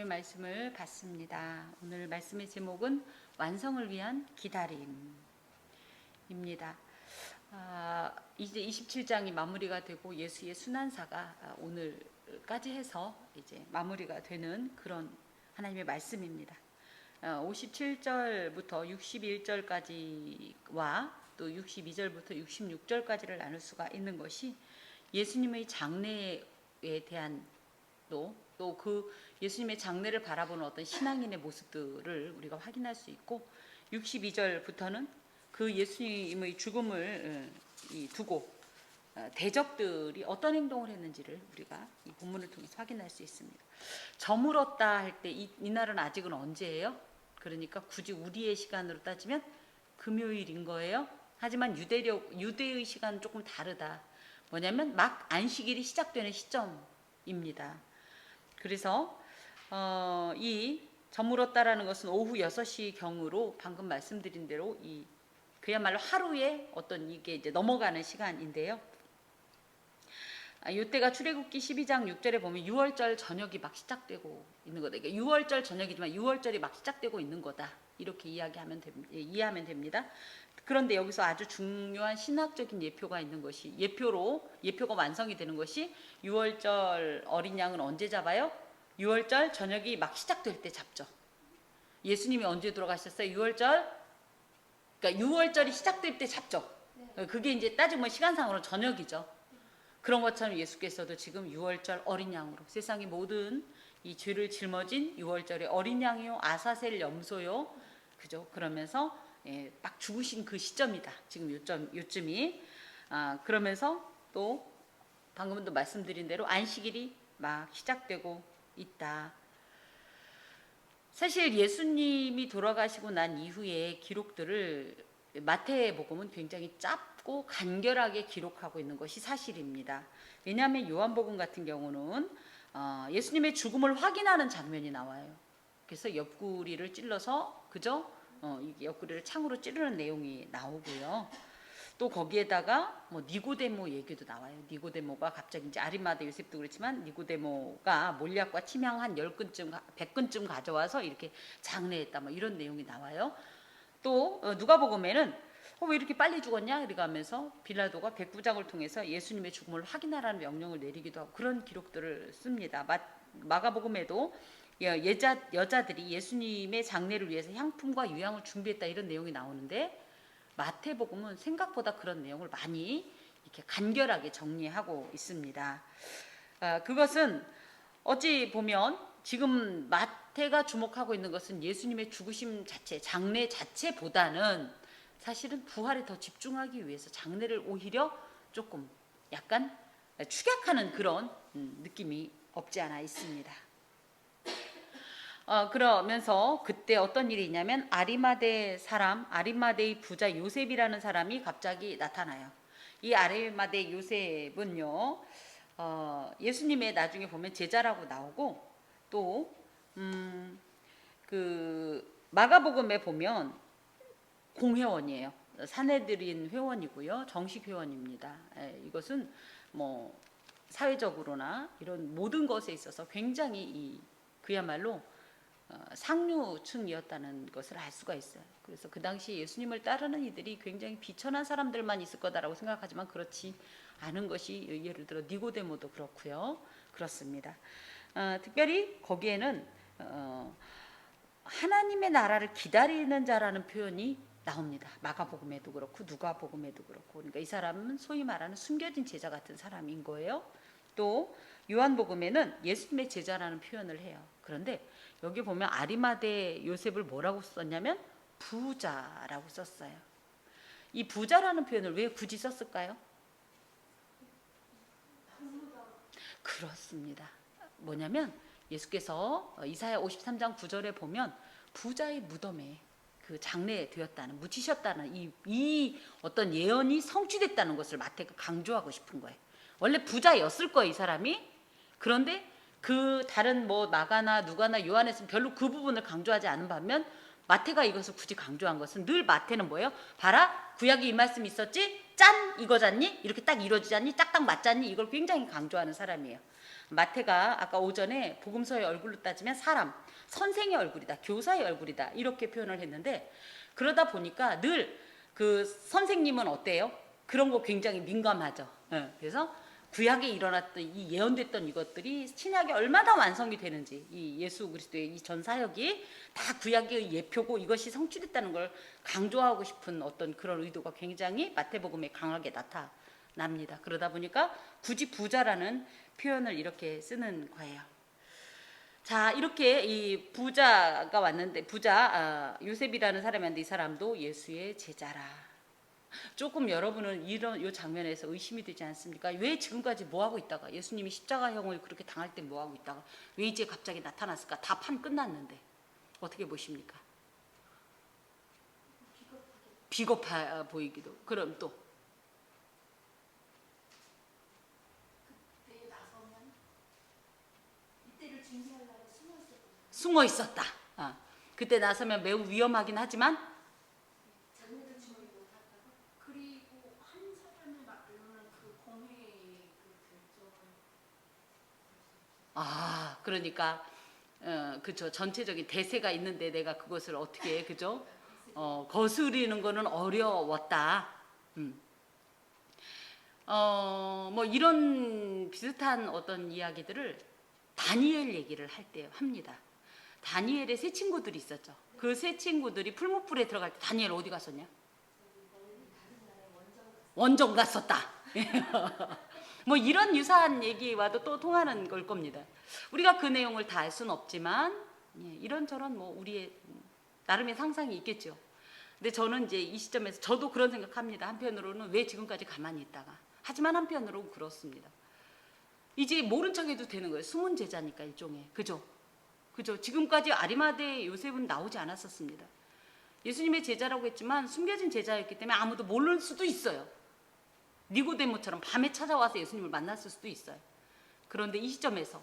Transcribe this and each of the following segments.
하나님의 말씀을 받습니다. 오늘 말씀의 제목은 완성을 위한 기다림입니다. 이제 27장이 마무리가 되고 예수의 순환사가 오늘까지 해서 이제 마무리가 되는 그런 하나님의 말씀입니다. 57절부터 61절까지와 또 62절부터 66절까지를 나눌 수가 있는 것이 예수님의 장래에 대한 또 그 예수님의 장래를 바라보는 어떤 신앙인의 모습들을 우리가 확인할 수 있고, 62절부터는 그 예수님의 죽음을 두고 대적들이 어떤 행동을 했는지를 우리가 이 본문을 통해서 확인할 수 있습니다. 저물었다 할 때 이날은 아직은 언제예요? 그러니까 굳이 우리의 시간으로 따지면 금요일인 거예요. 하지만 유대의 시간은 조금 다르다. 뭐냐면 막 안식일이 시작되는 시점입니다. 그래서 이 저물었다라는 것은 오후 6시 경으로 방금 말씀드린 대로 그야말로 하루에 어떤 이게 이제 넘어가는 시간인데요. 이때가 출애굽기 12장 6절에 보면 6월절 저녁이 막 시작되고 있는 거다. 그러니까 6월절 저녁이지만 6월절이 막 시작되고 있는 거다. 이렇게 이해하면 됩니다. 그런데 여기서 아주 중요한 신학적인 예표가 있는 것이, 예표가 완성이 되는 것이 6월절 어린 양은 언제 잡아요? 6월절 저녁이 막 시작될 때 잡죠. 예수님이 언제 돌아가셨어요? 6월절, 그러니까 6월절이 시작될 때 잡죠. 그게 이제 따지면 시간상으로 저녁이죠. 그런 것처럼 예수께서도 지금 6월절 어린 양으로 세상의 모든 이 죄를 짊어진 6월절의 어린 양이요 아사셀 염소요, 그죠? 그러면서 막 죽으신 그 시점이다. 지금 요쯤이. 그러면서 또 방금도 말씀드린 대로 안식일이 막 시작되고 있다. 사실 예수님이 돌아가시고 난 이후의 기록들을 마태복음은 굉장히 짧고 간결하게 기록하고 있는 것이 사실입니다. 왜냐하면 요한복음 같은 경우는 예수님의 죽음을 확인하는 장면이 나와요. 그래서 옆구리를 찔러서, 그죠? 옆구리를 창으로 찌르는 내용이 나오고요. 또 거기에다가 뭐 니고데모 얘기도 나와요. 니고데모가 갑자기 이제 아리마대 요셉도 그렇지만 니고데모가 몰약과 침향 한 10근쯤 100근쯤 가져와서 이렇게 장례했다, 뭐 이런 내용이 나와요. 또 누가복음에는 왜 이렇게 빨리 죽었냐 이렇게 하면서 빌라도가 백부장을 통해서 예수님의 죽음을 확인하라는 명령을 내리기도 하고 그런 기록들을 씁니다. 마가복음에도 여자들이 예수님의 장례를 위해서 향품과 유향을 준비했다, 이런 내용이 나오는데, 마태복음은 생각보다 그런 내용을 많이 이렇게 간결하게 정리하고 있습니다. 그것은 어찌 보면 지금 마태가 주목하고 있는 것은 예수님의 죽으심 자체, 장례 자체보다는 사실은 부활에 더 집중하기 위해서 장례를 오히려 조금 약간 축약하는 그런 느낌이 없지 않아 있습니다. 그러면서 그때 어떤 일이 있냐면 아리마대의 부자 요셉이라는 사람이 갑자기 나타나요. 이 아리마대 요셉은요, 예수님의 나중에 보면 제자라고 나오고, 또 그 마가복음에 보면 공회원이에요. 사내들인 회원이고요, 정식 회원입니다. 이것은 뭐 사회적으로나 이런 모든 것에 있어서 굉장히 그야말로 상류층이었다는 것을 알 수가 있어요. 그래서 그 당시 예수님을 따르는 이들이 굉장히 비천한 사람들만 있을 거다라고 생각하지만 그렇지 않은 것이, 예를 들어 니고데모도 그렇고요. 그렇습니다. 특별히 거기에는 하나님의 나라를 기다리는 자라는 표현이 나옵니다. 마가복음에도 그렇고 누가복음에도 그렇고. 그러니까 이 사람은 소위 말하는 숨겨진 제자 같은 사람인 거예요. 또 요한복음에는 예수님의 제자라는 표현을 해요. 그런데 여기 보면 아리마대 요셉을 뭐라고 썼냐면 부자라고 썼어요. 이 부자라는 표현을 왜 굳이 썼을까요? 그렇습니다. 뭐냐면 예수께서 이사야 53장 9절에 보면 부자의 무덤에 그 장례되었다는, 묻히셨다는 이 어떤 예언이 성취됐다는 것을 마태가 강조하고 싶은 거예요. 원래 부자였을 거예요, 이 사람이. 그런데 그 다른 뭐 마가나 누가나 요한에서는 별로 그 부분을 강조하지 않은 반면 마태가 이것을 굳이 강조한 것은, 늘 마태는 뭐예요? 봐라, 구약에 이 말씀이 있었지? 짠! 이거잖니? 이렇게 딱 이루어지잖니? 딱딱 맞잖니? 이걸 굉장히 강조하는 사람이에요. 마태가 아까 오전에 복음서의 얼굴로 따지면 사람, 선생의 얼굴이다, 교사의 얼굴이다 이렇게 표현을 했는데, 그러다 보니까 늘 그 선생님은 어때요? 그런 거 굉장히 민감하죠. 그래서 구약에 일어났던 이 예언됐던 이것들이 신약에 얼마나 완성이 되는지, 이 예수 그리스도의 이 전 사역이 다 구약의 예표고 이것이 성취됐다는 걸 강조하고 싶은 어떤 그런 의도가 굉장히 마태복음에 강하게 나타납니다. 그러다 보니까 굳이 부자라는 표현을 이렇게 쓰는 거예요. 자, 이렇게 이 부자가 왔는데, 요셉이라는 사람이 왔는데, 이 사람도 예수의 제자라. 조금 여러분은 이런 요 장면에서 의심이 되지 않습니까? 왜 지금까지 뭐 하고 있다가, 예수님이 십자가형을 그렇게 당할 때 뭐 하고 있다가 왜 이제 갑자기 나타났을까? 다 판 끝났는데 어떻게 보십니까? 비겁해 보이기도. 그럼 또 숨어 있었다. 그때 나서면 매우 위험하긴 하지만, 그리고 한 사람을 막으면 그 공회의 그 결정을 그러니까 그죠, 전체적인 대세가 있는데 내가 그것을 어떻게, 그죠, 거스리는 거는 어려웠다. 뭐 이런 비슷한 어떤 이야기들을 다니엘 얘기를 할 때 합니다. 다니엘의 세 친구들이 있었죠. 그 세 친구들이 풀무불에 들어갈 때 다니엘 어디 갔었냐? 원정 갔었다. 뭐 이런 유사한 얘기와도 또 통하는 걸 겁니다. 우리가 그 내용을 다 알 수는 없지만, 이런저런 뭐 우리의 나름의 상상이 있겠죠. 근데 저는 이제 이 시점에서 저도 그런 생각합니다. 한편으로는 왜 지금까지 가만히 있다가, 하지만 한편으로는 그렇습니다. 이제 모른 척해도 되는 거예요. 숨은 제자니까 일종의. 그죠? 지금까지 아리마대 요셉은 나오지 않았었습니다. 예수님의 제자라고 했지만 숨겨진 제자였기 때문에 아무도 모를 수도 있어요. 니고데모처럼 밤에 찾아와서 예수님을 만났을 수도 있어요. 그런데 이 시점에서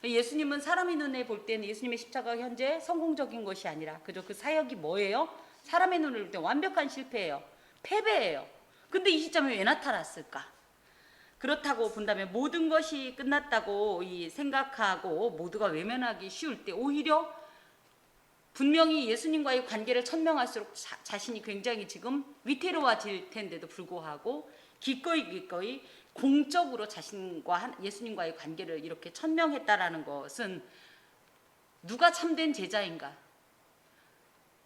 예수님은 사람의 눈에 볼 때는 예수님의 십자가 현재 성공적인 것이 아니라 그저 그 사역이 뭐예요? 사람의 눈을 볼 때 완벽한 실패예요. 패배예요. 근데 이 시점에 왜 나타났을까? 그렇다고 본다면 모든 것이 끝났다고 생각하고 모두가 외면하기 쉬울 때, 오히려 분명히 예수님과의 관계를 천명할수록 자신이 굉장히 지금 위태로워질 텐데도 불구하고 기꺼이 공적으로 자신과 예수님과의 관계를 이렇게 천명했다라는 것은 누가 참된 제자인가?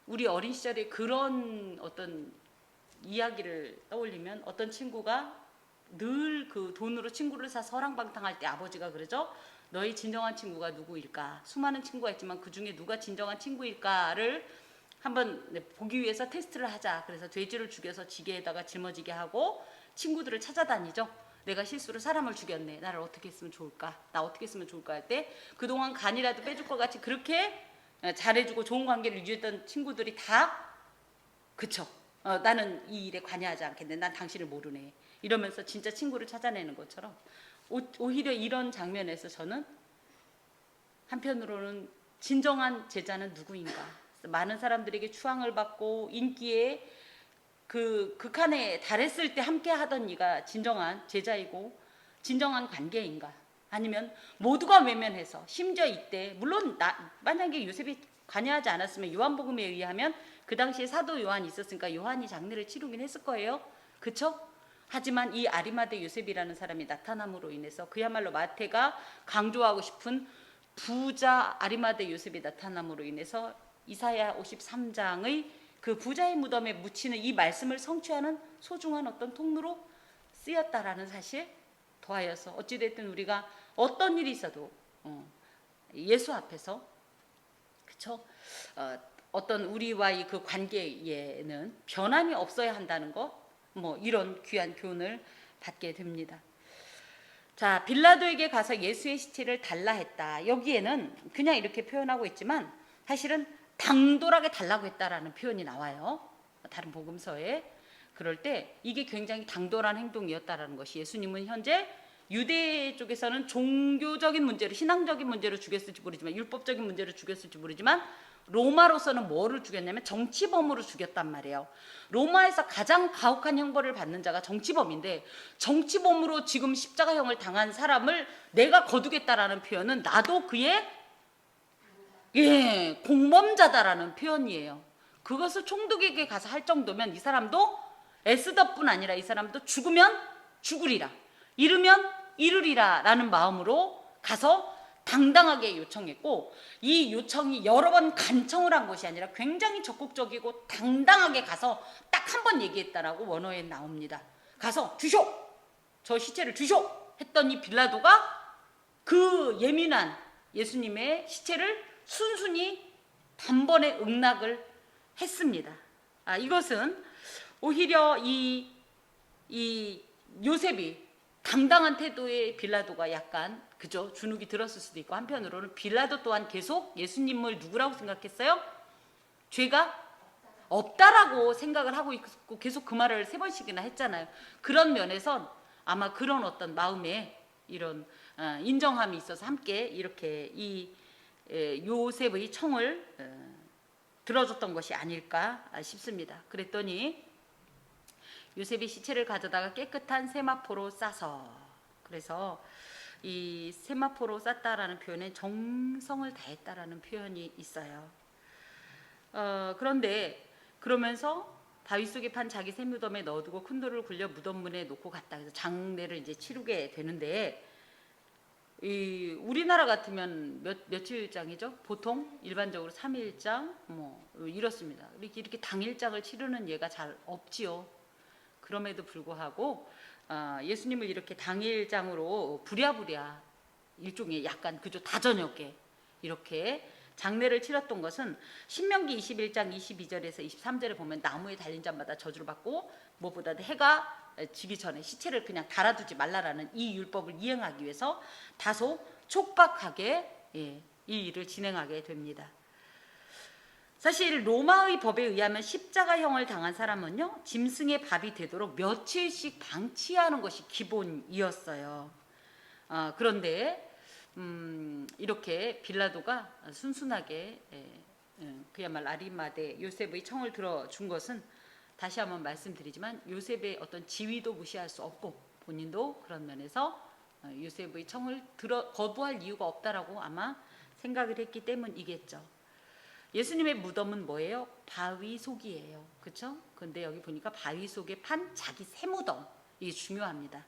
우리 어린 시절에 그런 어떤 이야기를 떠올리면, 어떤 친구가 늘 그 돈으로 친구를 사서 허랑방탕할 때 아버지가 그러죠. 너희 진정한 친구가 누구일까? 수많은 친구가 있지만 그 중에 누가 진정한 친구일까를 한번 보기 위해서 테스트를 하자. 그래서 돼지를 죽여서 지게에다가 짊어지게 하고 친구들을 찾아다니죠. 내가 실수로 사람을 죽였네. 나를 어떻게 했으면 좋을까? 나 어떻게 했으면 좋을까? 할 때 그동안 간이라도 빼줄 것 같이 그렇게 잘해주고 좋은 관계를 유지했던 친구들이 다 그쵸. 나는 이 일에 관여하지 않겠네. 난 당신을 모르네. 이러면서 진짜 친구를 찾아내는 것처럼, 오히려 이런 장면에서 저는 한편으로는 진정한 제자는 누구인가? 많은 사람들에게 추앙을 받고 인기에 그 극한에 달했을 때 함께 하던 이가 진정한 제자이고 진정한 관계인가? 아니면 모두가 외면해서, 심지어 이때 물론 만약에 요셉이 관여하지 않았으면 요한복음에 의하면 그 당시에 사도 요한이 있었으니까 요한이 장례를 치르긴 했을 거예요. 그쵸? 하지만 이 아리마대 요셉이라는 사람이 나타남으로 인해서 그야말로 마태가 강조하고 싶은 부자 아리마대 요셉이 나타남으로 인해서 이사야 53장의 그 부자의 무덤에 묻히는 이 말씀을 성취하는 소중한 어떤 통로로 쓰였다라는 사실 더하여서, 어찌됐든 우리가 어떤 일이 있어도 예수 앞에서, 그쵸? 어떤 우리와의 그 관계에는 변함이 없어야 한다는 것, 뭐 이런 귀한 교훈을 받게 됩니다. 자, 빌라도에게 가서 예수의 시체를 달라 했다. 여기에는 그냥 이렇게 표현하고 있지만 사실은 당돌하게 달라고 했다라는 표현이 나와요. 다른 복음서에. 그럴 때 이게 굉장히 당돌한 행동이었다라는 것이, 예수님은 현재 유대 쪽에서는 종교적인 문제로, 신앙적인 문제로 죽였을지 모르지만, 율법적인 문제로 죽였을지 모르지만 로마로서는 뭐를 죽였냐면 정치범으로 죽였단 말이에요. 로마에서 가장 가혹한 형벌을 받는 자가 정치범인데, 정치범으로 지금 십자가형을 당한 사람을 내가 거두겠다라는 표현은 나도 그의 공범자다라는 표현이에요. 그것을 총독에게 가서 할 정도면 이 사람도 애쓰다뿐 아니라 이 사람도 죽으면 죽으리라, 잃으면 잃으리라 라는 마음으로 가서 당당하게 요청했고, 이 요청이 여러 번 간청을 한 것이 아니라 굉장히 적극적이고 당당하게 가서 딱 한 번 얘기했다라고 원어에 나옵니다. 가서 주쇼! 저 시체를 주쇼! 했더니 빌라도가 그 예민한 예수님의 시체를 순순히 단번에 응낙을 했습니다. 이것은 오히려 이 요셉이 당당한 태도의 빌라도가 약간 그죠, 주눅이 들었을 수도 있고, 한편으로는 빌라도 또한 계속 예수님을 누구라고 생각했어요? 죄가 없다라고 생각을 하고 있고 계속 그 말을 3번씩이나 했잖아요. 그런 면에서 아마 그런 어떤 마음에 이런 인정함이 있어서 함께 이렇게 이 요셉의 청을 들어줬던 것이 아닐까 싶습니다. 그랬더니 요셉이 시체를 가져다가 깨끗한 세마포로 싸서, 그래서 이 세마포로 쌌다라는 표현에 정성을 다했다라는 표현이 있어요. 그런데 그러면서 바위 속에 판 자기 새 무덤에 넣어두고 큰 돌을 굴려 무덤 문에 놓고 갔다. 그래서 장례를 이제 치르게 되는데, 이 우리나라 같으면 며칠장이죠? 보통 일반적으로 3일장 뭐 이렇습니다. 이렇게 당일장을 치르는 예가 잘 없지요. 그럼에도 불구하고 예수님을 이렇게 당일장으로 부랴부랴 일종의 약간 그저 다저녁에 이렇게 장례를 치렀던 것은 신명기 21장 22절에서 23절에 보면 나무에 달린 자마다 저주를 받고 무엇보다도 해가 지기 전에 시체를 그냥 달아두지 말라라는 이 율법을 이행하기 위해서 다소 촉박하게 이 일을 진행하게 됩니다. 사실 로마의 법에 의하면 십자가형을 당한 사람은요, 짐승의 밥이 되도록 며칠씩 방치하는 것이 기본이었어요. 그런데 이렇게 빌라도가 순순하게 그야말로 아리마대 요셉의 청을 들어준 것은, 다시 한번 말씀드리지만 요셉의 어떤 지위도 무시할 수 없고 본인도 그런 면에서 요셉의 청을 거부할 이유가 없다라고 아마 생각을 했기 때문이겠죠. 예수님의 무덤은 뭐예요? 바위 속이에요. 그렇죠? 근데 여기 보니까 바위 속에 판 자기 새 무덤, 이게 중요합니다.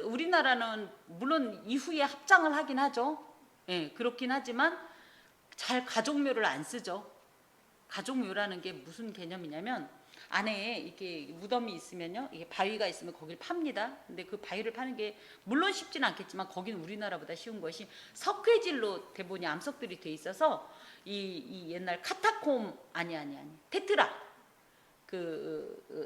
우리나라는 물론 이후에 합장을 하긴 하죠. 그렇긴 하지만 잘 가족묘를 안 쓰죠. 가족묘라는 게 무슨 개념이냐면, 안에 이렇게 무덤이 있으면요, 이게 바위가 있으면 거기를 팝니다. 근데 그 바위를 파는 게 물론 쉽지는 않겠지만 거기는 우리나라보다 쉬운 것이 석회질로 대부분이 암석들이 돼 있어서 이 옛날 카타콤 아니 테트라,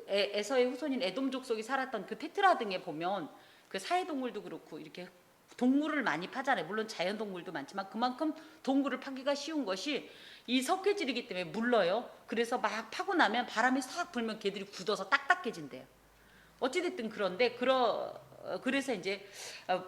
에서의 후손인 에돔 족속이 살았던 그 테트라 등에 보면 그 사회동물도 그렇고 이렇게 동물을 많이 파잖아요. 물론 자연동물도 많지만 그만큼 동물을 파기가 쉬운 것이 이 석회질이기 때문에 물러요. 그래서 막 파고 나면 바람이 싹 불면 걔들이 굳어서 딱딱해진대요. 어찌됐든 그런데 그래서 이제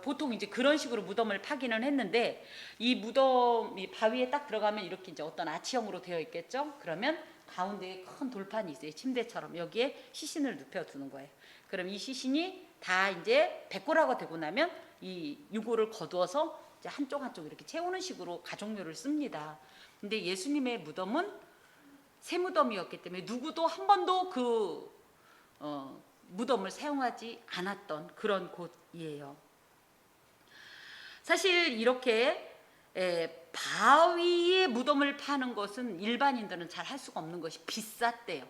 보통 이제 그런 식으로 무덤을 파기는 했는데, 이 무덤 이 바위에 딱 들어가면 이렇게 이제 어떤 아치형으로 되어 있겠죠. 그러면 가운데에 큰 돌판이 있어요. 침대처럼. 여기에 시신을 눕혀두는 거예요. 그럼 이 시신이 다 이제 백골화가 되고 나면 이 유골을 거두어서 이제 한쪽 이렇게 채우는 식으로 가족묘를 씁니다. 근데 예수님의 무덤은 새 무덤이었기 때문에 누구도 한 번도 그 무덤을 사용하지 않았던 그런 곳이에요. 사실 이렇게 바위에 무덤을 파는 것은 일반인들은 잘 할 수가 없는 것이 비쌌대요.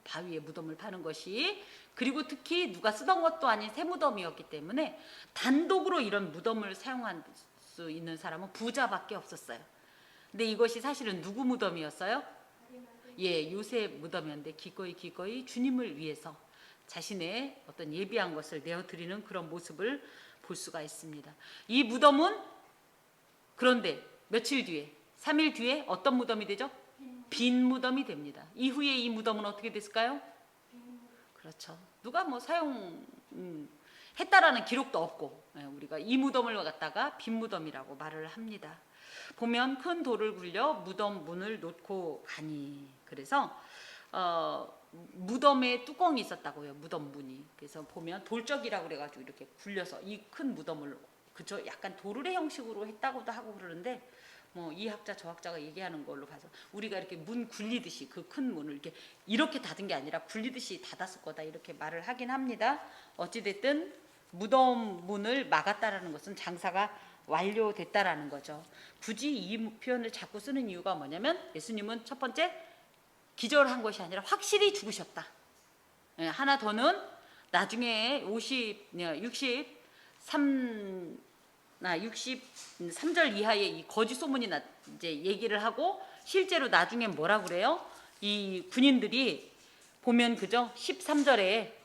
바위에 무덤을 파는 것이. 그리고 특히 누가 쓰던 것도 아닌 새 무덤이었기 때문에 단독으로 이런 무덤을 사용할 수 있는 사람은 부자밖에 없었어요. 근데 이것이 사실은 누구 무덤이었어요? 요셉 무덤이었는데 기꺼이 주님을 위해서 자신의 어떤 예비한 것을 내어드리는 그런 모습을 볼 수가 있습니다. 이 무덤은 그런데 며칠 뒤에, 3일 뒤에 어떤 무덤이 되죠? 빈 무덤이 됩니다. 이후에 이 무덤은 어떻게 됐을까요? 그렇죠. 누가 뭐 사용했다라는 기록도 없고, 우리가 이 무덤을 갖다가 빈 무덤이라고 말을 합니다. 보면 큰 돌을 굴려 무덤 문을 놓고 가니. 그래서 무덤에 뚜껑이 있었다고요. 무덤 문이. 그래서 보면 돌적이라고 그래가지고 이렇게 굴려서 이 큰 무덤을 그저 약간 도르래 형식으로 했다고도 하고 그러는데 뭐 이 학자 저 학자가 얘기하는 걸로 봐서 우리가 이렇게 문 굴리듯이 그 큰 문을 이렇게 닫은 게 아니라 굴리듯이 닫았을 거다 이렇게 말을 하긴 합니다. 어찌됐든 무덤 문을 막았다라는 것은 장사가 완료됐다라는 거죠. 굳이 이 표현을 자꾸 쓰는 이유가 뭐냐면 예수님은 첫 번째 기절한 것이 아니라 확실히 죽으셨다. 하나 더는 나중에 63절 이하의 이 거짓 소문이 이제 얘기를 하고 실제로 나중에 뭐라 그래요? 이 군인들이 보면 그죠? 13절에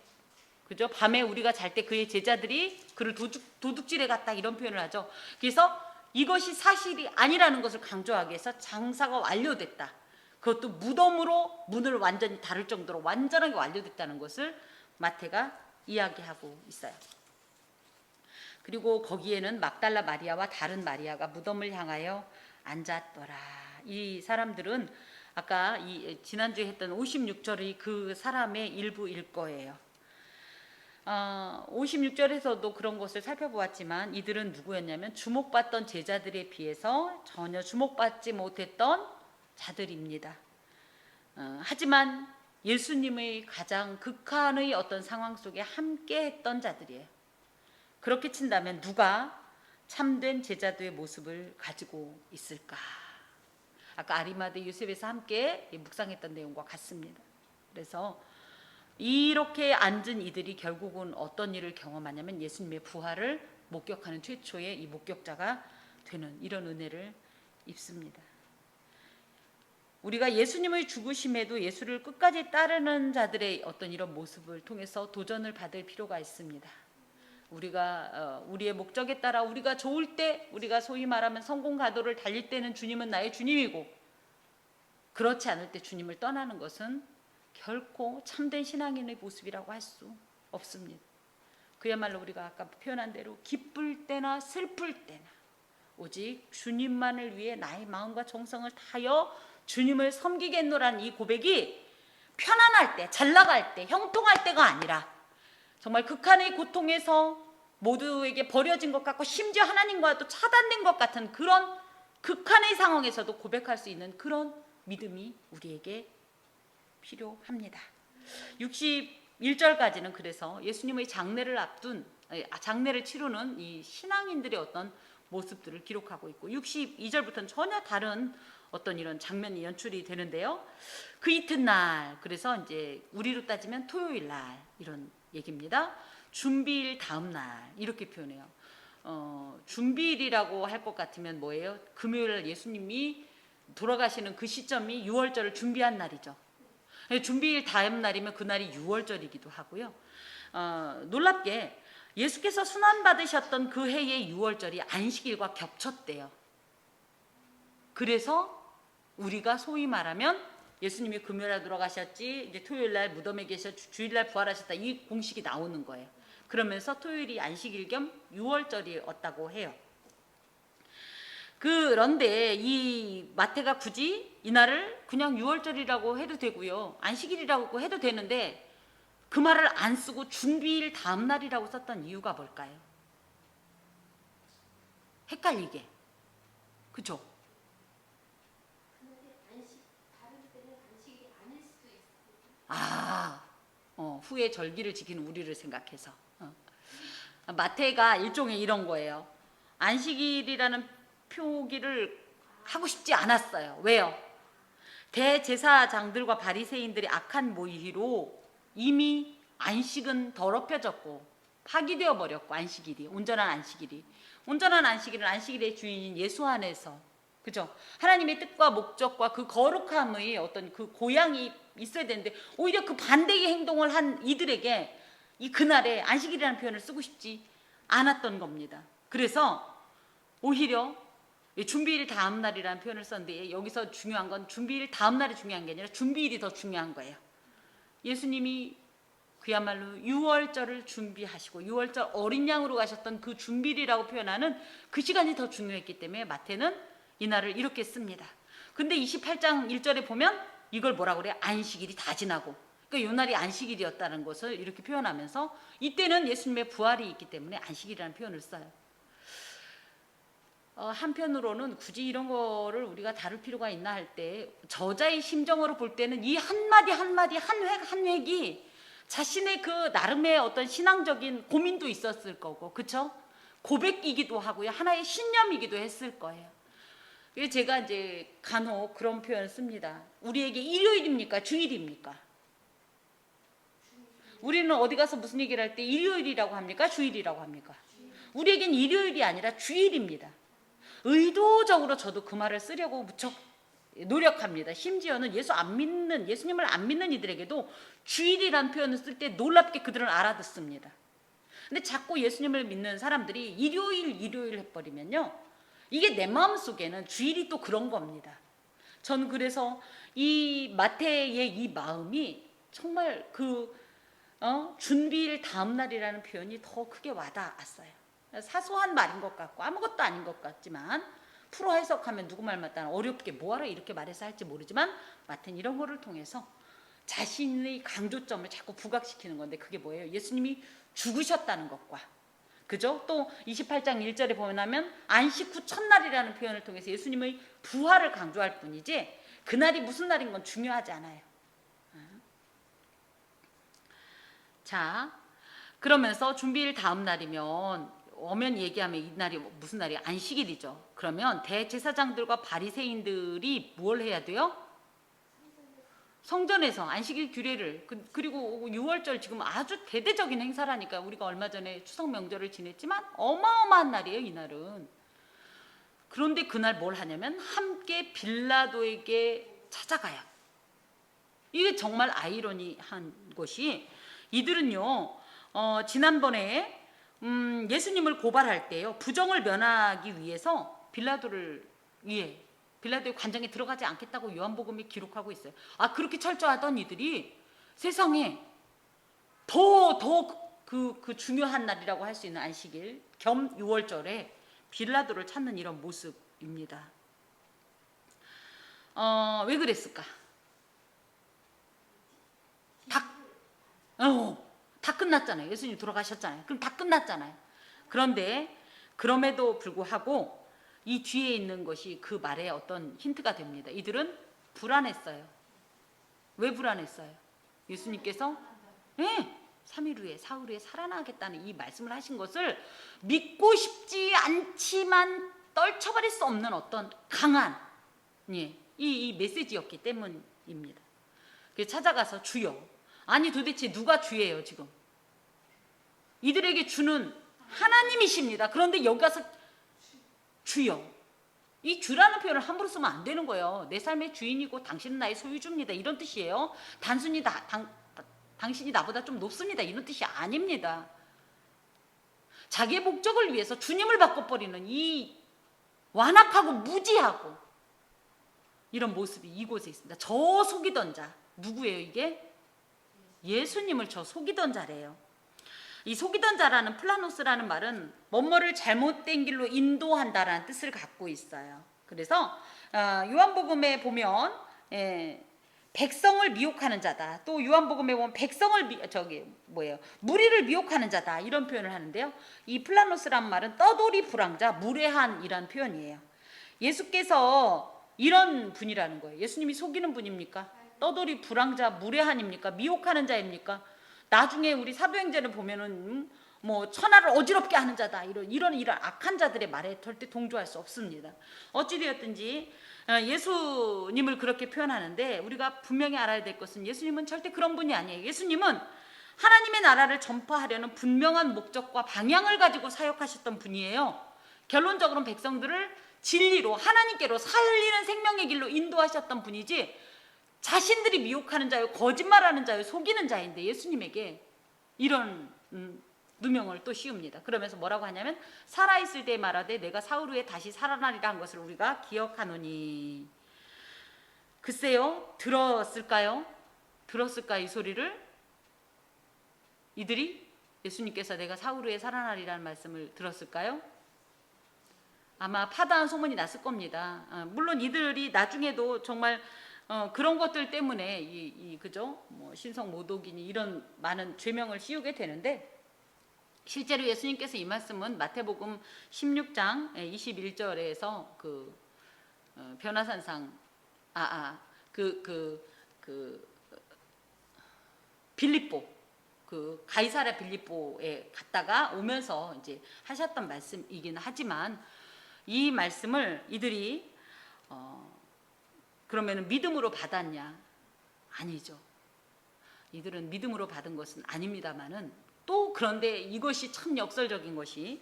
그죠? 밤에 우리가 잘 때 그의 제자들이 그를 도둑질해 갔다 이런 표현을 하죠. 그래서 이것이 사실이 아니라는 것을 강조하기 위해서 장사가 완료됐다. 그것도 무덤으로 문을 완전히 닫을 정도로 완전하게 완료됐다는 것을 마태가 이야기하고 있어요. 그리고 거기에는 막달라 마리아와 다른 마리아가 무덤을 향하여 앉았더라. 이 사람들은 아까 지난주에 했던 56절이 그 사람의 일부일 거예요. 56절에서도 그런 것을 살펴보았지만 이들은 누구였냐면 주목받던 제자들에 비해서 전혀 주목받지 못했던 자들입니다. 하지만 예수님의 가장 극한의 어떤 상황 속에 함께 했던 자들이에요. 그렇게 친다면 누가 참된 제자들의 모습을 가지고 있을까? 아까 아리마대 요셉에서 함께 묵상했던 내용과 같습니다. 그래서 이렇게 앉은 이들이 결국은 어떤 일을 경험하냐면 예수님의 부활을 목격하는 최초의 이 목격자가 되는 이런 은혜를 입습니다. 우리가 예수님의 죽으심에도 예수를 끝까지 따르는 자들의 어떤 이런 모습을 통해서 도전을 받을 필요가 있습니다. 우리가 우리의 목적에 따라 우리가 좋을 때 우리가 소위 말하면 성공 가도를 달릴 때는 주님은 나의 주님이고 그렇지 않을 때 주님을 떠나는 것은 결코 참된 신앙인의 모습이라고 할 수 없습니다. 그야말로 우리가 아까 표현한 대로 기쁠 때나 슬플 때나 오직 주님만을 위해 나의 마음과 정성을 다하여 주님을 섬기겠노라는 이 고백이 편안할 때, 잘 나갈 때, 형통할 때가 아니라 정말 극한의 고통에서 모두에게 버려진 것 같고 심지어 하나님과도 차단된 것 같은 그런 극한의 상황에서도 고백할 수 있는 그런 믿음이 우리에게 필요합니다. 61절까지는 그래서 예수님의 장례를 치르는 이 신앙인들의 어떤 모습들을 기록하고 있고 62절부터는 전혀 다른 어떤 이런 장면이 연출이 되는데요. 그 이튿날, 그래서 이제 우리로 따지면 토요일 날 이런 얘기입니다. 준비일 다음 날 이렇게 표현해요. 준비일이라고 할 것 같으면 뭐예요? 금요일 날 예수님이 돌아가시는 그 시점이 6월절을 준비한 날이죠. 준비일 다음 날이면 그날이 6월절이기도 하고요. 놀랍게 예수께서 순환받으셨던 그 해의 6월절이 안식일과 겹쳤대요. 그래서 우리가 소위 말하면 예수님이 금요일에 돌아가셨지 이제 토요일날 무덤에 계셔 주일날 부활하셨다 이 공식이 나오는 거예요. 그러면서 토요일이 안식일 겸 6월절이었다고 해요. 그런데 이 마태가 굳이 이날을 그냥 6월절이라고 해도 되고요. 안식일이라고 해도 되는데 그 말을 안 쓰고 준비일 다음 날이라고 썼던 이유가 뭘까요? 헷갈리게. 그죠? 후에 절기를 지키는 우리를 생각해서 마태가 일종의 이런 거예요. 안식일이라는 표기를 하고 싶지 않았어요. 왜요? 대제사장들과 바리새인들의 악한 모의로 이미 안식은 더럽혀졌고 파기되어 버렸고 온전한 안식일은 안식일의 주인인 예수 안에서 그죠? 하나님의 뜻과 목적과 그 거룩함의 어떤 그 고향이 있어야 되는데 오히려 그 반대의 행동을 한 이들에게 이 그날에 안식일이라는 표현을 쓰고 싶지 않았던 겁니다. 그래서 오히려 준비일 다음 날이라는 표현을 썼는데 여기서 중요한 건 준비일 다음 날이 중요한 게 아니라 준비일이 더 중요한 거예요. 예수님이 그야말로 6월절을 준비하시고 6월절 어린 양으로 가셨던 그 준비일이라고 표현하는 그 시간이 더 중요했기 때문에 마태는 이 날을 이렇게 씁니다. 근데 28장 1절에 보면 이걸 뭐라 그래요? 안식일이 다 지나고. 그러니까 이 날이 안식일이었다는 것을 이렇게 표현하면서 이때는 예수님의 부활이 있기 때문에 안식일이라는 표현을 써요. 한편으로는 굳이 이런 거를 우리가 다룰 필요가 있나 할 때 저자의 심정으로 볼 때는 이 한마디 한마디 한 획 한 획이 자신의 그 나름의 어떤 신앙적인 고민도 있었을 거고, 그쵸? 고백이기도 하고요, 하나의 신념이기도 했을 거예요. 그래서 제가 이제 간혹 그런 표현을 씁니다. 우리에게 일요일입니까? 주일입니까? 우리는 어디 가서 무슨 얘기를 할 때 일요일이라고 합니까? 주일이라고 합니까? 우리에겐 일요일이 아니라 주일입니다. 의도적으로 저도 그 말을 쓰려고 무척 노력합니다. 심지어는 예수님을 안 믿는 이들에게도 주일이란 표현을 쓸 때 놀랍게 그들은 알아듣습니다. 근데 자꾸 예수님을 믿는 사람들이 일요일 해버리면요, 이게 내 마음속에는 주일이 또 그런 겁니다. 전 그래서 이 마태의 이 마음이 정말 준비일 다음 날이라는 표현이 더 크게 와닿았어요. 사소한 말인 것 같고 아무것도 아닌 것 같지만 풀어 해석하면 누구 말 맞다나 어렵게 뭐하러 이렇게 말해서 할지 모르지만 마태는 이런 거를 통해서 자신의 강조점을 자꾸 부각시키는 건데, 그게 뭐예요? 예수님이 죽으셨다는 것과, 그죠? 또 28장 1절에 보면 안식 후 첫날이라는 표현을 통해서 예수님의 부활을 강조할 뿐이지 그날이 무슨 날인 건 중요하지 않아요. 자, 그러면서 준비일 다음 날이면 오면 얘기하면 이 날이 무슨 날이야? 안식일이죠. 그러면 대제사장들과 바리새인들이 뭘 해야 돼요? 성전에서 안식일 규례를, 그리고 6월절 지금 아주 대대적인 행사라니까. 우리가 얼마 전에 추석 명절을 지냈지만 어마어마한 날이에요, 이 날은. 그런데 그날 뭘 하냐면 함께 빌라도에게 찾아가요. 이게 정말 아이러니한 것이, 이들은요 지난번에 예수님을 고발할 때요, 부정을 면하기 위해서 빌라도의 관장에 들어가지 않겠다고 요한복음이 기록하고 있어요. 그렇게 철저하던 이들이 세상에 더 그 중요한 날이라고 할 수 있는 안식일 겸 6월절에 빌라도를 찾는 이런 모습입니다. 왜 그랬을까? 다 끝났잖아요. 예수님 돌아가셨잖아요. 그럼 다 끝났잖아요. 그런데 그럼에도 불구하고 이 뒤에 있는 것이 그 말에 어떤 힌트가 됩니다. 이들은 불안했어요. 왜 불안했어요? 예수님께서 3일 후에 사흘 후에 살아나겠다는 이 말씀을 하신 것을 믿고 싶지 않지만 떨쳐버릴 수 없는 어떤 강한 이 메시지였기 때문입니다. 그래서 찾아가서 주여, 아니 도대체 누가 주예요 지금? 이들에게 주는 하나님이십니다. 그런데 여기 가서 주여, 이 주라는 표현을 함부로 쓰면 안 되는 거예요. 내 삶의 주인이고 당신은 나의 소유주입니다, 이런 뜻이에요. 단순히 당신이 나보다 좀 높습니다, 이런 뜻이 아닙니다. 자기의 목적을 위해서 주님을 바꿔버리는 이 완악하고 무지하고 이런 모습이 이곳에 있습니다. 저 속이던 자, 누구예요 이게? 예수님을 저 속이던 자래요. 이 속이던 자라는 플라노스라는 말은 뭐뭐를 잘못된 길로 인도한다라는 뜻을 갖고 있어요. 그래서 요한복음에 보면 백성을 미혹하는 자다. 또 요한복음에 보면 무리를 미혹하는 자다, 이런 표현을 하는데요. 이 플라노스라는 말은 떠돌이 불황자, 무례한이란 표현이에요. 예수께서 이런 분이라는 거예요. 예수님이 속이는 분입니까? 떠돌이 불황자, 무례한입니까? 미혹하는 자입니까? 나중에 우리 사도행전을 보면은 천하를 어지럽게 하는 자다, 이런 악한 자들의 말에 절대 동조할 수 없습니다. 어찌되었든지 예수님을 그렇게 표현하는데 우리가 분명히 알아야 될 것은 예수님은 절대 그런 분이 아니에요. 예수님은 하나님의 나라를 전파하려는 분명한 목적과 방향을 가지고 사역하셨던 분이에요. 결론적으로는 백성들을 진리로 하나님께로 살리는 생명의 길로 인도하셨던 분이지, 자신들이 미혹하는 자요, 거짓말하는 자요, 속이는 자인데 예수님에게 이런 누명을 또 씌웁니다. 그러면서 뭐라고 하냐면 살아있을 때 말하되 내가 사흘 후에 다시 살아나리라 한 것을 우리가 기억하노니. 글쎄요, 들었을까요 이 소리를? 이들이 예수님께서 내가 사흘 후에 살아나리라는 말씀을 들었을까요? 아마 파다한 소문이 났을 겁니다. 물론 이들이 나중에도 정말 그런 것들 때문에 그죠? 뭐 신성 모독이니 이런 많은 죄명을 씌우게 되는데, 실제로 예수님께서 이 말씀은 마태복음 16장 21절에서 그 변화산상 그 빌립보, 그 가이사랴 빌립보에 갔다가 오면서 이제 하셨던 말씀이긴 하지만, 이 말씀을 이들이 그러면은 믿음으로 받았냐? 아니죠. 이들은 믿음으로 받은 것은 아닙니다만은, 또 그런데 이것이 참 역설적인 것이,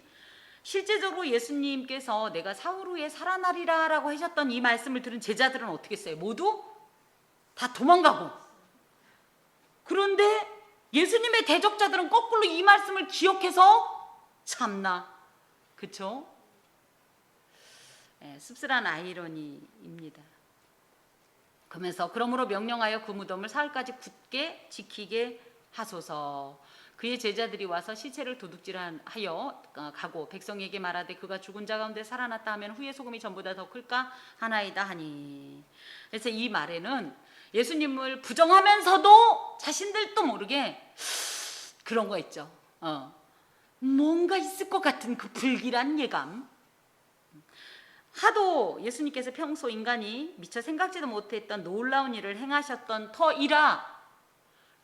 실제적으로 예수님께서 내가 사흘 후에 살아나리라 라고 하셨던 이 말씀을 들은 제자들은 어떻게 했어요? 모두 다 도망가고, 그런데 예수님의 대적자들은 거꾸로 이 말씀을 기억해서 참나, 그쵸? 씁쓸한 아이러니입니다. 그러면서 그러므로 명령하여 그 무덤을 사흘까지 굳게 지키게 하소서. 그의 제자들이 와서 시체를 도둑질하여 가고 백성에게 말하되 그가 죽은 자 가운데 살아났다 하면 후에 소금이 전보다 더 클까 하나이다 하니. 그래서 이 말에는 예수님을 부정하면서도 자신들도 모르게 그런 거 있죠. 뭔가 있을 것 같은 그 불길한 예감. 하도 예수님께서 평소 인간이 미처 생각지도 못했던 놀라운 일을 행하셨던 터이라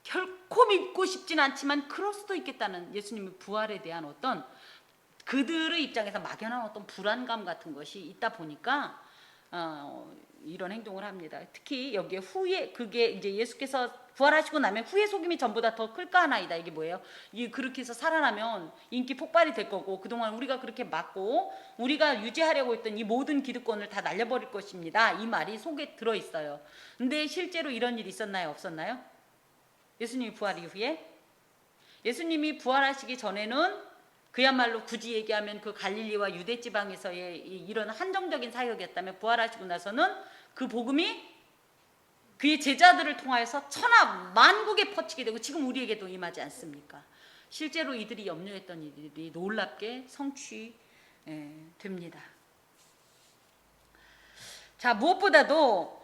결코 믿고 싶진 않지만 그럴 수도 있겠다는 예수님의 부활에 대한 어떤 그들의 입장에서 막연한 어떤 불안감 같은 것이 있다 보니까 이런 행동을 합니다. 특히 여기에 후에, 그게 이제 예수께서 부활하시고 나면 후에 속임이 전보다 더 클까 하나이다. 이게 뭐예요? 이게 그렇게 해서 살아나면 인기 폭발이 될 거고, 그동안 우리가 그렇게 막고 우리가 유지하려고 했던 이 모든 기득권을 다 날려버릴 것입니다. 이 말이 속에 들어있어요. 근데 실제로 이런 일이 있었나요? 없었나요? 예수님이 부활 이후에? 예수님이 부활하시기 전에는 그야말로 굳이 얘기하면 그 갈릴리와 유대 지방에서의 이런 한정적인 사역이었다면, 부활하시고 나서는 그 복음이 그의 제자들을 통하여서 천하 만국에 퍼지게 되고 지금 우리에게도 임하지 않습니까? 실제로 이들이 염려했던 일들이 놀랍게 성취됩니다. 자, 무엇보다도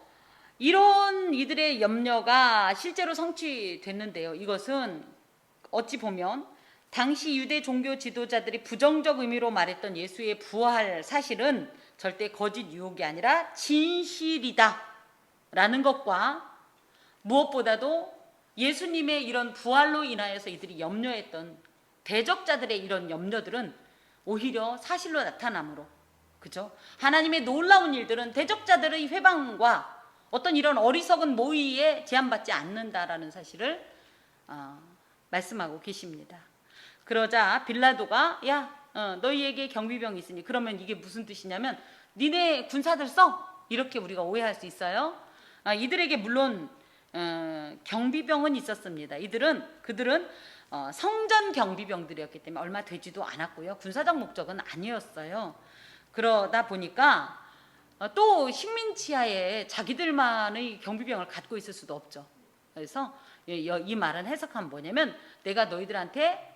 이런 이들의 염려가 실제로 성취됐는데요. 이것은 어찌 보면 당시 유대 종교 지도자들이 부정적 의미로 말했던 예수의 부활 사실은 절대 거짓 유혹이 아니라 진실이다 라는 것과, 무엇보다도 예수님의 이런 부활로 인하여서 이들이 염려했던 대적자들의 이런 염려들은 오히려 사실로 나타나므로, 그죠? 하나님의 놀라운 일들은 대적자들의 회방과 어떤 이런 어리석은 모의에 제한받지 않는다라는 사실을 말씀하고 계십니다. 그러자 빌라도가 너희에게 경비병이 있으니, 그러면 이게 무슨 뜻이냐면 니네 군사들 써, 이렇게 우리가 오해할 수 있어요. 이들에게 물론 경비병은 있었습니다. 그들은 성전 경비병들이었기 때문에 얼마 되지도 않았고요. 군사적 목적은 아니었어요. 그러다 보니까 또 식민 치하에 자기들만의 경비병을 갖고 있을 수도 없죠. 그래서 이 말은 해석하면 뭐냐면, 내가 너희들한테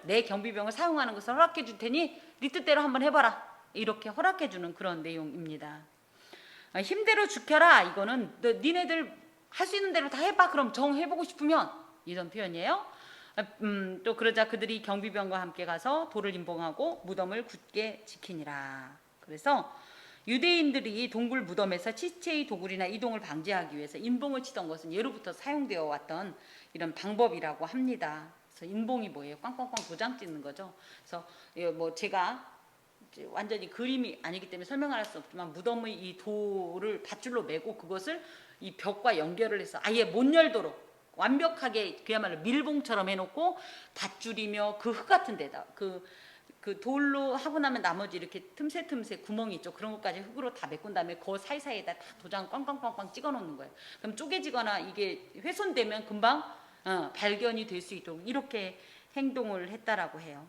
내 경비병을 사용하는 것을 허락해 줄 테니 네 뜻대로 한번 해봐라, 이렇게 허락해 주는 그런 내용입니다. 힘대로 지켜라, 이거는 니네들 할 수 있는 대로 다 해봐, 그럼 정해보고 싶으면, 이런 표현이에요. 또 그러자 그들이 경비병과 함께 가서 돌을 임봉하고 무덤을 굳게 지키니라. 그래서 유대인들이 동굴 무덤에서 시체의 도굴이나 이동을 방지하기 위해서 인봉을 치던 것은 예로부터 사용되어 왔던 이런 방법이라고 합니다. 그래서 인봉이 뭐예요? 꽝꽝꽝 도장 찍는 거죠. 그래서 뭐 제가 완전히 그림이 아니기 때문에 설명할 수 없지만, 무덤의 이 돌을 밧줄로 메고 그것을 이 벽과 연결을 해서 아예 못 열도록 완벽하게 그야말로 밀봉처럼 해놓고, 밧줄이며 그 흙 같은 데다 그 돌로 하고 나면 나머지 이렇게 틈새 구멍이 있죠. 그런 것까지 흙으로 다 메꾼 다음에 그 사이사이에다 다 도장 꽝꽝꽝꽝 찍어 놓는 거예요. 그럼 쪼개지거나 이게 훼손되면 금방 발견이 될 수 있도록 이렇게 행동을 했다라고 해요.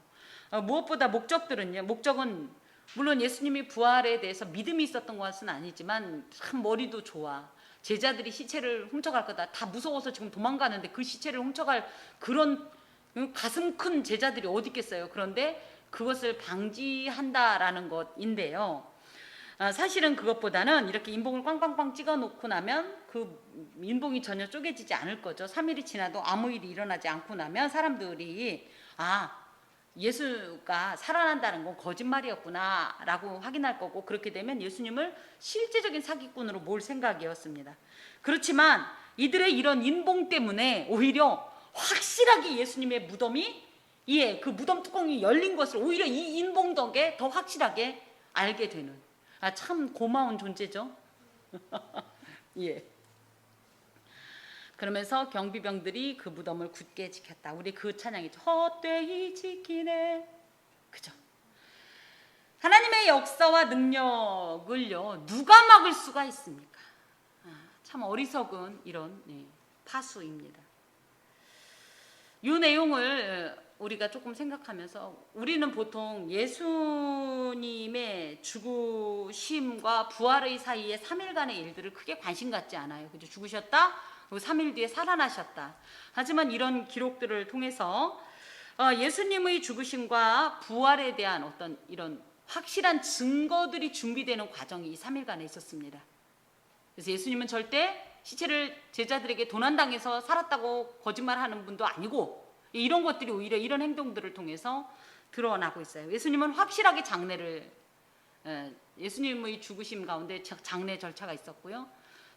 무엇보다 목적은 물론 예수님이 부활에 대해서 믿음이 있었던 것은 아니지만, 참 머리도 좋아. 제자들이 시체를 훔쳐갈 거다, 다 무서워서 지금 도망가는데 그 시체를 훔쳐갈 그런 가슴 큰 제자들이 어디 있겠어요. 그런데 그것을 방지한다라는 것인데요. 사실은 그것보다는 이렇게 인봉을 꽝꽝꽝 찍어 놓고 나면 그 인봉이 전혀 쪼개지지 않을 거죠. 3일이 지나도 아무 일이 일어나지 않고 나면 사람들이 예수가 살아난다는 건 거짓말이었구나 라고 확인할 거고, 그렇게 되면 예수님을 실제적인 사기꾼으로 몰 생각이었습니다. 그렇지만 이들의 이런 인봉 때문에 오히려 확실하게 예수님의 무덤이, 그 무덤 뚜껑이 열린 것을 오히려 이 인봉 덕에 더 확실하게 알게 되는, 참 고마운 존재죠. 예. 그러면서 경비병들이 그 무덤을 굳게 지켰다. 우리 그 찬양이죠. 헛되이 지키네. 그죠? 하나님의 역사와 능력을요, 누가 막을 수가 있습니까? 참 어리석은 이런 파수입니다. 이 내용을 우리가 조금 생각하면서, 우리는 보통 예수님의 죽으심과 부활의 사이에 3일간의 일들을 크게 관심 갖지 않아요. 그죠? 죽으셨다, 그리고 3일 뒤에 살아나셨다. 하지만 이런 기록들을 통해서 예수님의 죽으심과 부활에 대한 어떤 이런 확실한 증거들이 준비되는 과정이 이 3일간에 있었습니다. 그래서 예수님은 절대 시체를 제자들에게 도난당해서 살았다고 거짓말하는 분도 아니고, 이런 것들이 오히려 이런 행동들을 통해서 드러나고 있어요. 예수님은 확실하게 예수님의 죽으심 가운데 장례 절차가 있었고요.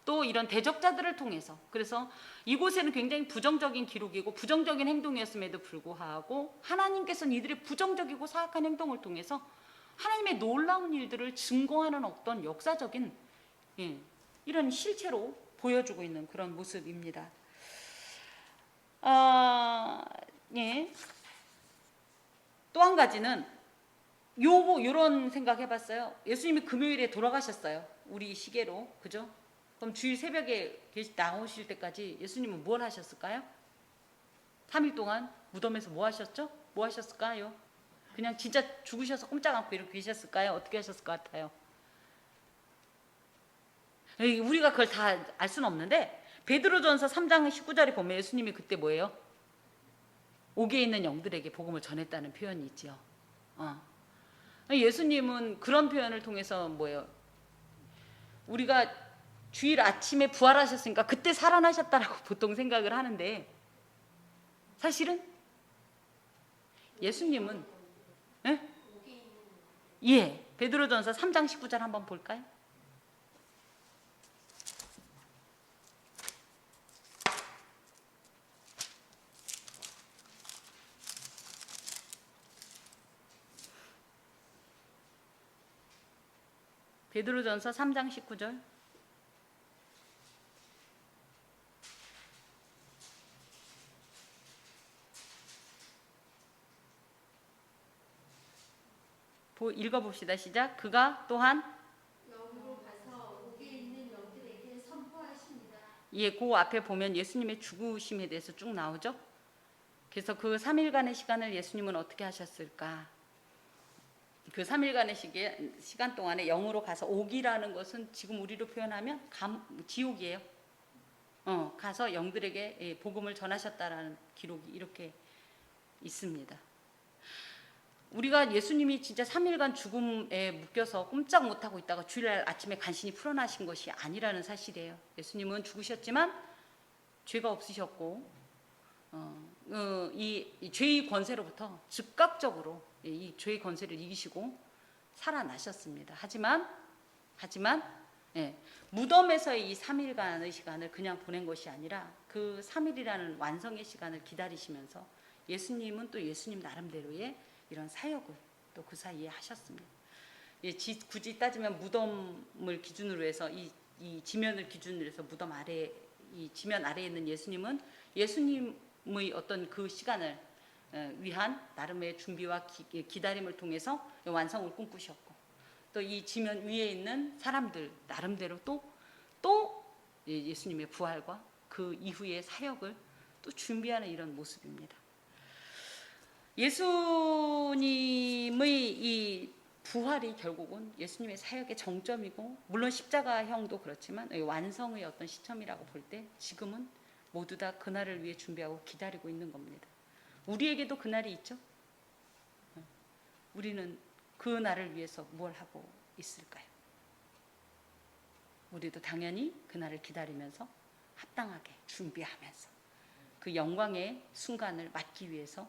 또 이런 대적자들을 통해서, 그래서 이곳에는 굉장히 부정적인 기록이고 부정적인 행동이었음에도 불구하고 하나님께서는 이들의 부정적이고 사악한 행동을 통해서 하나님의 놀라운 일들을 증거하는 어떤 역사적인 이런 실체로 보여주고 있는 그런 모습입니다. 또 한 가지는 요런 생각 해봤어요. 예수님이 금요일에 돌아가셨어요. 우리 시계로. 그죠? 그럼 주일 새벽에 나오실 때까지 예수님은 뭘 하셨을까요? 3일 동안 무덤에서 뭐 하셨죠? 뭐 하셨을까요? 그냥 진짜 죽으셔서 꼼짝 않고 이렇게 계셨을까요? 어떻게 하셨을 것 같아요? 우리가 그걸 다 알 수는 없는데, 베드로전서 3장 19절에 보면 예수님이 그때 뭐예요? 옥에 있는 영들에게 복음을 전했다는 표현이 있지요. 예수님은 그런 표현을 통해서 뭐예요? 우리가 주일 아침에 부활하셨으니까 그때 살아나셨다라고 보통 생각을 하는데, 사실은 예수님은 베드로전서 3장 19절 한번 볼까요? 베드로전서 3장 19절. 읽어봅시다. 시작. 그가 또한 영으로 가서 옥에 있는 영들에게 선포하십니다. 그 앞에 보면 예수님의 죽으심에 대해서 쭉 나오죠. 그래서 그 3일간의 시간을 예수님은 어떻게 하셨을까? 그 3일간의 시간 동안에 영으로 가서, 옥이라는 것은 지금 우리로 표현하면 지옥이에요. 가서 영들에게 복음을 전하셨다라는 기록이 이렇게 있습니다. 우리가 예수님이 진짜 3일간 죽음에 묶여서 꼼짝 못하고 있다가 주일날 아침에 간신히 풀어나신 것이 아니라는 사실이에요. 예수님은 죽으셨지만 죄가 없으셨고 이 죄의 권세로부터 즉각적으로 이 죄의 권세를 이기시고 살아나셨습니다. 하지만 무덤에서의 이 3일간의 시간을 그냥 보낸 것이 아니라 그 3일이라는 완성의 시간을 기다리시면서 예수님은 또 예수님 나름대로의 이런 사역을 또 그 사이에 하셨습니다. 굳이 따지면 무덤을 기준으로 해서 이 지면을 기준으로 해서 무덤 아래, 이 지면 아래에 있는 예수님은 예수님의 어떤 그 시간을 위한 나름의 준비와 기다림을 통해서 완성을 꿈꾸셨고, 또 이 지면 위에 있는 사람들 나름대로 또 예수님의 부활과 그 이후의 사역을 또 준비하는 이런 모습입니다. 예수님의 이 부활이 결국은 예수님의 사역의 정점이고, 물론 십자가형도 그렇지만 완성의 어떤 시점이라고 볼 때 지금은 모두 다 그날을 위해 준비하고 기다리고 있는 겁니다. 우리에게도 그날이 있죠. 우리는 그 날을 위해서 뭘 하고 있을까요? 우리도 당연히 그 날을 기다리면서 합당하게 준비하면서 그 영광의 순간을 맞기 위해서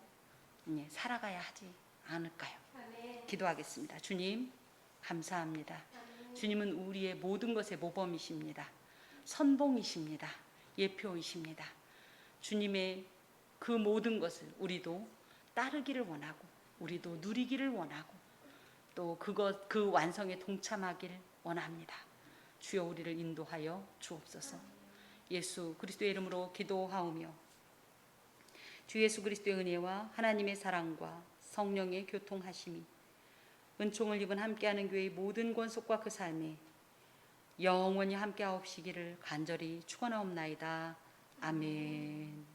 살아가야 하지 않을까요? 아멘. 기도하겠습니다. 주님, 감사합니다. 아멘. 주님은 우리의 모든 것의 모범이십니다. 선봉이십니다. 예표이십니다. 주님의 그 모든 것을 우리도 따르기를 원하고 우리도 누리기를 원하고 또 그 완성에 동참하기를 원합니다. 주여 우리를 인도하여 주옵소서. 예수 그리스도의 이름으로 기도하오며 주 예수 그리스도의 은혜와 하나님의 사랑과 성령의 교통하심이 은총을 입은 함께하는 교회의 모든 권속과 그 삶에 영원히 함께하옵시기를 간절히 축원하옵나이다. 아멘.